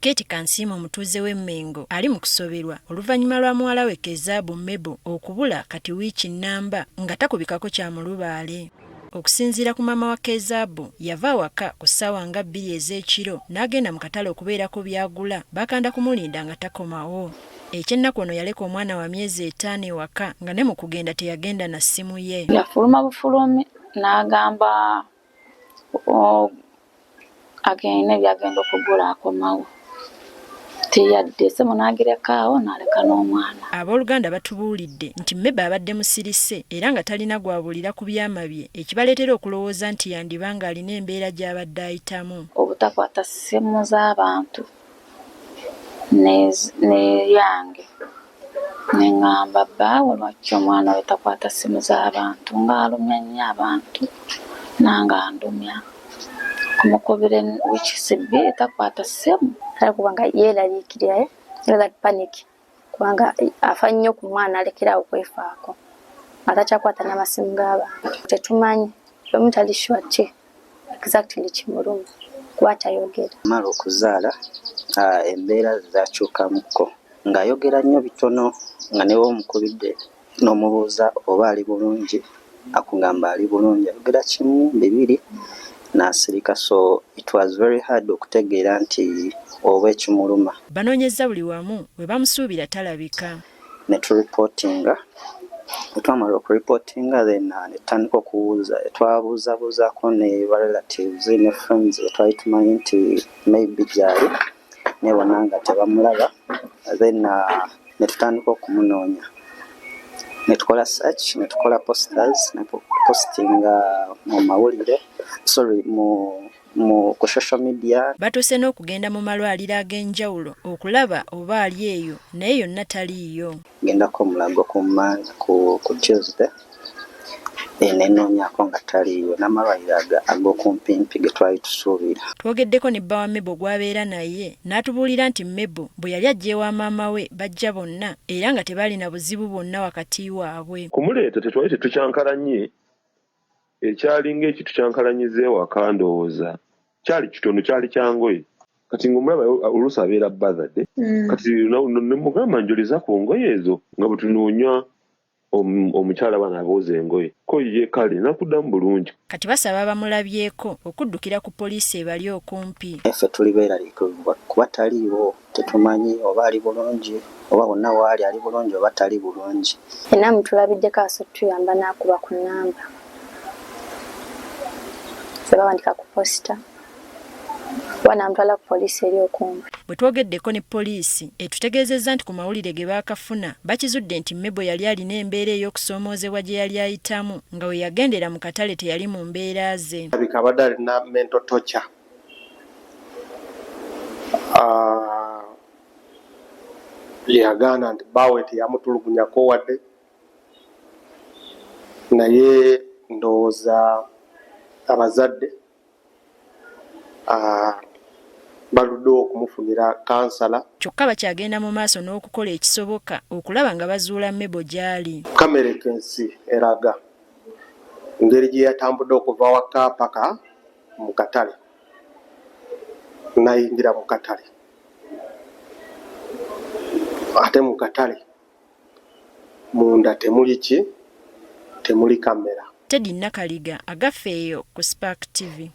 Kate Kansiimo omutuuze w'Emmengo ali mu kusoberwa oluvannyuma lwa muwala we Kezaabu Mebo okubula kati wiiki nnamba nga takubikako kya mulubaale. Okusinziira ku maama wa Kezaabu, yava awaka ku ssaawa nga 2 ez'ekiro n'agenda mu katale okubeerako byagula bakanda kumulinda nga takomawo. Ekyennaku ono yaleka omwana wa myezi 5 ewaka nga ne mu kugenda teyagenda na ssimu ye. Yafuluma bufulumi n'agamba agenda byagenda okugula akomawo. Teyadde essimu n'agirekaawo n'aleka n'omwana. Abooluganda batubuulidde nti Mebo abadde musirise era nga talina gwabulira ku byama bye ekibaleetera okulowooza nti yandiba ng'alina embeera gy'abadde ayitamu. Obutakwata ssimu z'abantu ne yange ne ngamba bbaawe lwaki omwana we takwata ssimu z'abantu ng'alumya nnyo abantu nange andumya. Kumukubira wiiki 2 takwata ssimu. Kubanga yeeraliikirira era panic kubanga afa nnyo ku mwana alekerawo kwefaako atakyakwata n'amasimu g'abantu. Tetumanyi omu tali sure ki exactly kimuluma kuba tayogera. Mala okuzaala embeera zakyukamuko ng'ayogera nnyo bitono nga newe omukubidde n'omubuuza oba ali bulungi akugamba ali bulungi ayogera kimu 2 n'asirika. So it was very hard okutegeera nti oba ekimuluma. Banoonyeza buli wamu we bamusuubira talabika. Ne turipotinga twamala okuripotinga then netandika okubuuza twabuuzabuuzaako ne relatives ne friends twali tumanyi nti maybe gyali nebona nga tebamulaba then netutandika okumunoonya netukola search netukola posters postinga mu mawulire mu ku social media. Batuuse n'okugenda mu malwaliro ag'enjawulo okulaba oba ali eyo naye yonna taliiyo. Gendako omulago ku Tuesday nenoonyako nga taliiyo n'amalwaliro ag'okumpimpi ge twali tusuubira. Twogeddeko ne bba wa Mebo gwabeera naye n'atubuulira nti Mebo bwe yali ajja ewa maama we bajja bonna era nga tebalina buzibu bwonna wakati waabwe. Kumuleeta tetwali tetukyankalanye ekyalinga ekitukyankalanyiza ewaka ndowooza kyali kitono kyali kyangoye kati ng'omulaba oluusi abeera birthday kati nemugamba njoliza ku ngoye ezo nga bwe tunoonya omukyala bana abooza engoye ko ye kale nakuddamu bulungi. Kati basaba bamulabyeko okuddukira ku poliisi ebali okumpi. Ffe tuli beeraliikirwa kuba taliiwo tetumanyi oba ali bulungi oba wonna waali ali bulungi oba tali bulungi. Era mutulabiddeko asotuyamba n'akuba ku nnamba sebawandika ku posita wanamutwala ku poliisi eri okumpi. Bwe twogeddeko ne poliisi etutegeezezza nti ku mawulire ge baakafuna bakizudde nti Mebo yali alina embeera ey'okusoomoozebwa gye yali ayitamu nga we yagendera mu katale teyali mu mbeera ze. Abadde alina mental torture. Yagaana nti bbaawe teyamutulugunyako wadde naye ndowooza abazadde baluddewo okumufunira kansala. Kyokka bakyagenda mu maaso n'okukola ekisoboka okulaba nga bazuula Mebo gy'ali. Kamera ensi eraga engeri gye yatambudde okuva waka paka mu katale nayingira mu katale ate mu katale munda temuli kamera. Teddy Nakaliga agafeeyo ku Spark TV.